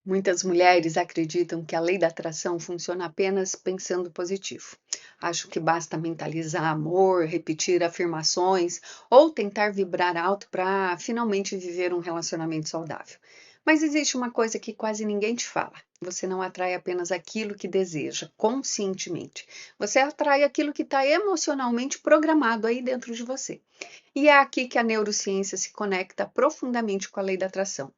Muitas mulheres acreditam que a lei da atração funciona apenas pensando positivo. Acho que basta mentalizar amor, repetir afirmações ou tentar vibrar alto para finalmente viver um relacionamento saudável. Mas existe uma coisa que quase ninguém te fala. Você não atrai apenas aquilo que deseja, conscientemente. Você atrai aquilo que está emocionalmente programado aí dentro de você. E é aqui que a neurociência se conecta profundamente com a lei da atração.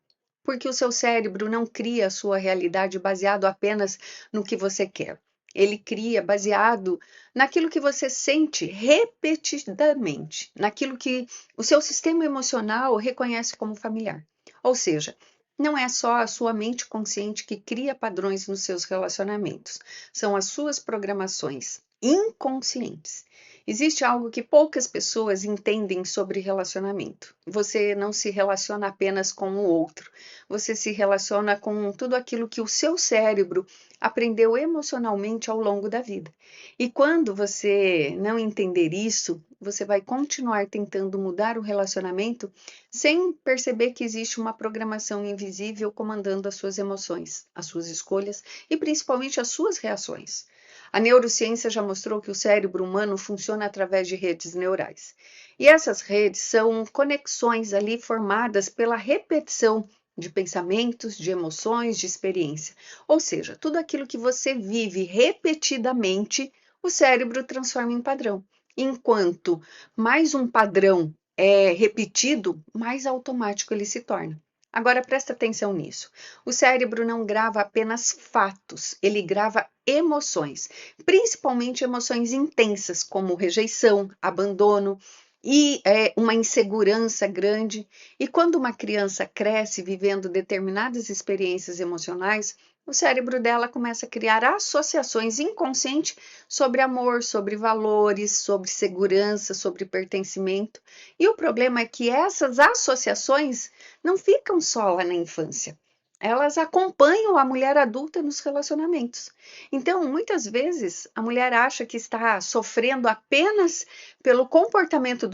Porque o seu cérebro não cria a sua realidade baseado apenas no que você quer. Ele cria baseado naquilo que você sente repetidamente, naquilo que o seu sistema emocional reconhece como familiar. Ou seja, não é só a sua mente consciente que cria padrões nos seus relacionamentos, são as suas programações inconscientes. Existe algo que poucas pessoas entendem sobre relacionamento. Você não se relaciona apenas com o outro, você se relaciona com tudo aquilo que o seu cérebro aprendeu emocionalmente ao longo da vida. E quando você não entender isso, você vai continuar tentando mudar o relacionamento sem perceber que existe uma programação invisível comandando as suas emoções, as suas escolhas e principalmente as suas reações. A neurociência já mostrou que o cérebro humano funciona através de redes neurais. E essas redes são conexões ali formadas pela repetição de pensamentos, de emoções, de experiência. Ou seja, tudo aquilo que você vive repetidamente, o cérebro transforma em padrão. Enquanto mais um padrão é repetido, mais automático ele se torna. Agora presta atenção nisso. O cérebro não grava apenas fatos, ele grava emoções, principalmente emoções intensas, como rejeição, abandono e uma insegurança grande. E quando uma criança cresce vivendo determinadas experiências emocionais, o cérebro dela começa a criar associações inconscientes sobre amor, sobre valores, sobre segurança, sobre pertencimento. E o problema é que essas associações não ficam só lá na infância. Elas acompanham a mulher adulta nos relacionamentos. Então, muitas vezes, a mulher acha que está sofrendo apenas pelo comportamento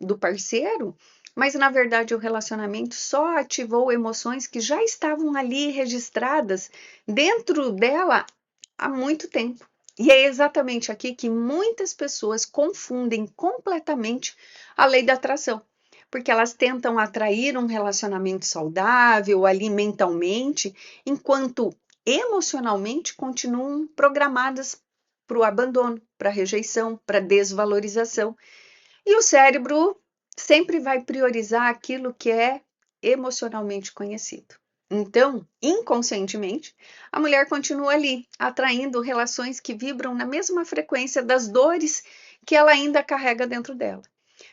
do parceiro, mas na verdade o relacionamento só ativou emoções que já estavam ali registradas dentro dela há muito tempo. E é exatamente aqui que muitas pessoas confundem completamente a lei da atração, porque elas tentam atrair um relacionamento saudável ali mentalmente, enquanto emocionalmente continuam programadas para o abandono, para a rejeição, para a desvalorização. E o cérebro sempre vai priorizar aquilo que é emocionalmente conhecido. Então, inconscientemente, a mulher continua ali, atraindo relações que vibram na mesma frequência das dores que ela ainda carrega dentro dela.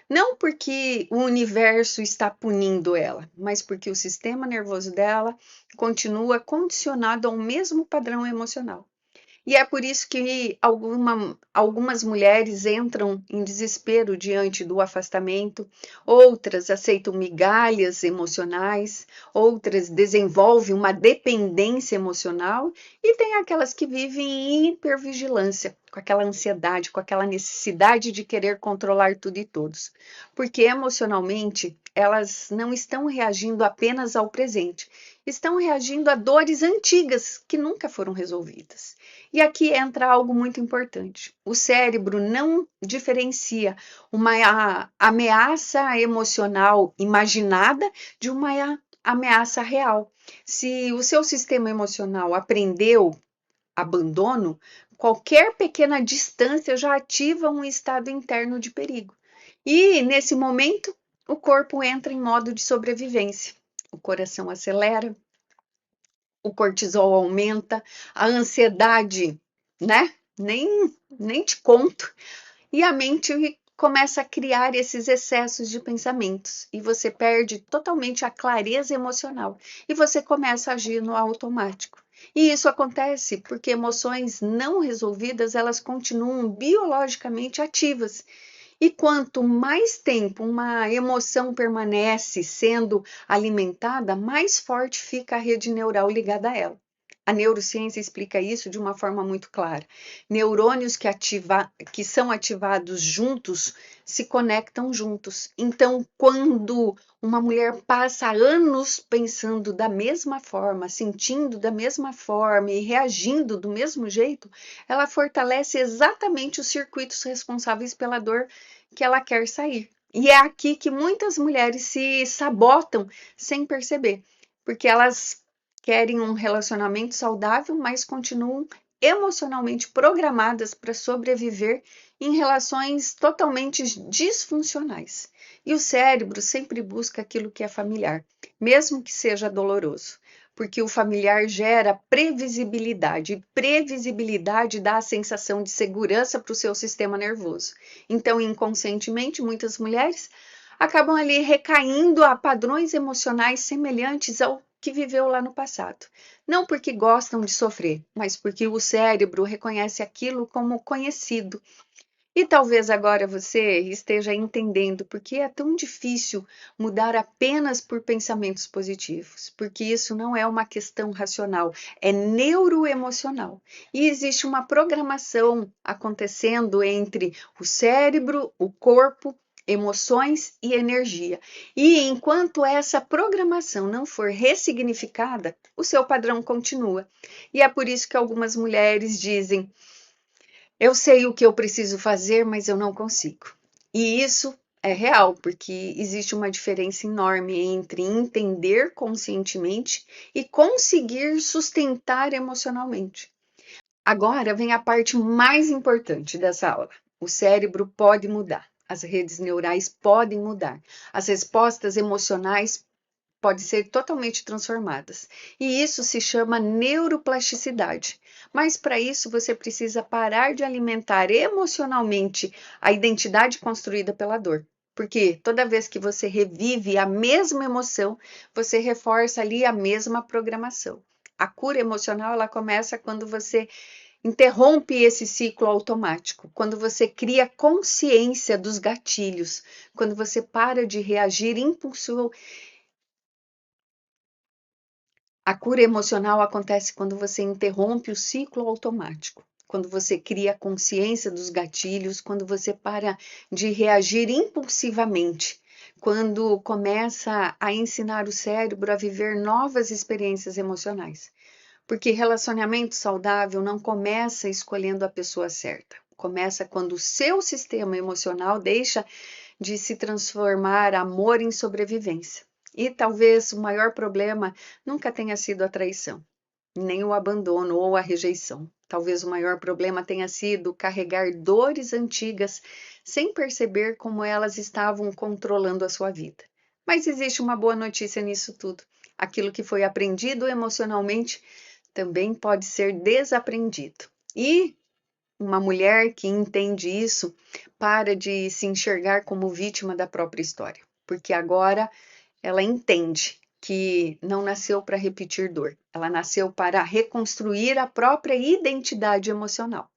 Não porque o universo está punindo ela, mas porque o sistema nervoso dela continua condicionado ao mesmo padrão emocional. E é por isso que algumas mulheres entram em desespero diante do afastamento, outras aceitam migalhas emocionais, outras desenvolvem uma dependência emocional e tem aquelas que vivem em hipervigilância, com aquela ansiedade, com aquela necessidade de querer controlar tudo e todos. Porque emocionalmente elas não estão reagindo apenas ao presente, estão reagindo a dores antigas que nunca foram resolvidas. E aqui entra algo muito importante. O cérebro não diferencia uma ameaça emocional imaginada de uma ameaça real. Se o seu sistema emocional aprendeu abandono, qualquer pequena distância já ativa um estado interno de perigo. E nesse momento, o corpo entra em modo de sobrevivência. O coração acelera, o cortisol aumenta, a ansiedade, né? Nem te conto. E a mente começa a criar esses excessos de pensamentos e você perde totalmente a clareza emocional e você começa a agir no automático. E isso acontece porque emoções não resolvidas, elas continuam biologicamente ativas e quanto mais tempo uma emoção permanece sendo alimentada, mais forte fica a rede neural ligada a ela. A neurociência explica isso de uma forma muito clara. Neurônios que são ativados juntos se conectam juntos. Então, quando uma mulher passa anos pensando da mesma forma, sentindo da mesma forma e reagindo do mesmo jeito, ela fortalece exatamente os circuitos responsáveis pela dor que ela quer sair. E é aqui que muitas mulheres se sabotam sem perceber, porque elas querem um relacionamento saudável, mas continuam emocionalmente programadas para sobreviver em relações totalmente disfuncionais. E o cérebro sempre busca aquilo que é familiar, mesmo que seja doloroso, porque o familiar gera previsibilidade, e previsibilidade dá a sensação de segurança para o seu sistema nervoso. Então, inconscientemente, muitas mulheres acabam ali recaindo a padrões emocionais semelhantes ao que viveu lá no passado. Não porque gostam de sofrer, mas porque o cérebro reconhece aquilo como conhecido. E talvez agora você esteja entendendo por que é tão difícil mudar apenas por pensamentos positivos, porque isso não é uma questão racional, é neuroemocional. E existe uma programação acontecendo entre o cérebro, o corpo, emoções e energia. E enquanto essa programação não for ressignificada, o seu padrão continua. E é por isso que algumas mulheres dizem: eu sei o que eu preciso fazer, mas eu não consigo. E isso é real, porque existe uma diferença enorme entre entender conscientemente e conseguir sustentar emocionalmente. Agora vem a parte mais importante dessa aula. O cérebro pode mudar, as redes neurais podem mudar, as respostas emocionais podem ser totalmente transformadas. E isso se chama neuroplasticidade. Mas para isso você precisa parar de alimentar emocionalmente a identidade construída pela dor. Porque toda vez que você revive a mesma emoção, você reforça ali a mesma programação. A cura emocional ela começa quando você interrompe esse ciclo automático, quando você cria consciência dos gatilhos, quando você para de reagir impulsivo. A cura emocional acontece quando você interrompe o ciclo automático, quando você cria consciência dos gatilhos, quando você para de reagir impulsivamente, quando começa a ensinar o cérebro a viver novas experiências emocionais. Porque relacionamento saudável não começa escolhendo a pessoa certa. Começa quando o seu sistema emocional deixa de se transformar amor em sobrevivência. E talvez o maior problema nunca tenha sido a traição, nem o abandono ou a rejeição. Talvez o maior problema tenha sido carregar dores antigas sem perceber como elas estavam controlando a sua vida. Mas existe uma boa notícia nisso tudo. Aquilo que foi aprendido emocionalmente também pode ser desaprendido. E uma mulher que entende isso para de se enxergar como vítima da própria história, porque agora ela entende que não nasceu para repetir dor, ela nasceu para reconstruir a própria identidade emocional.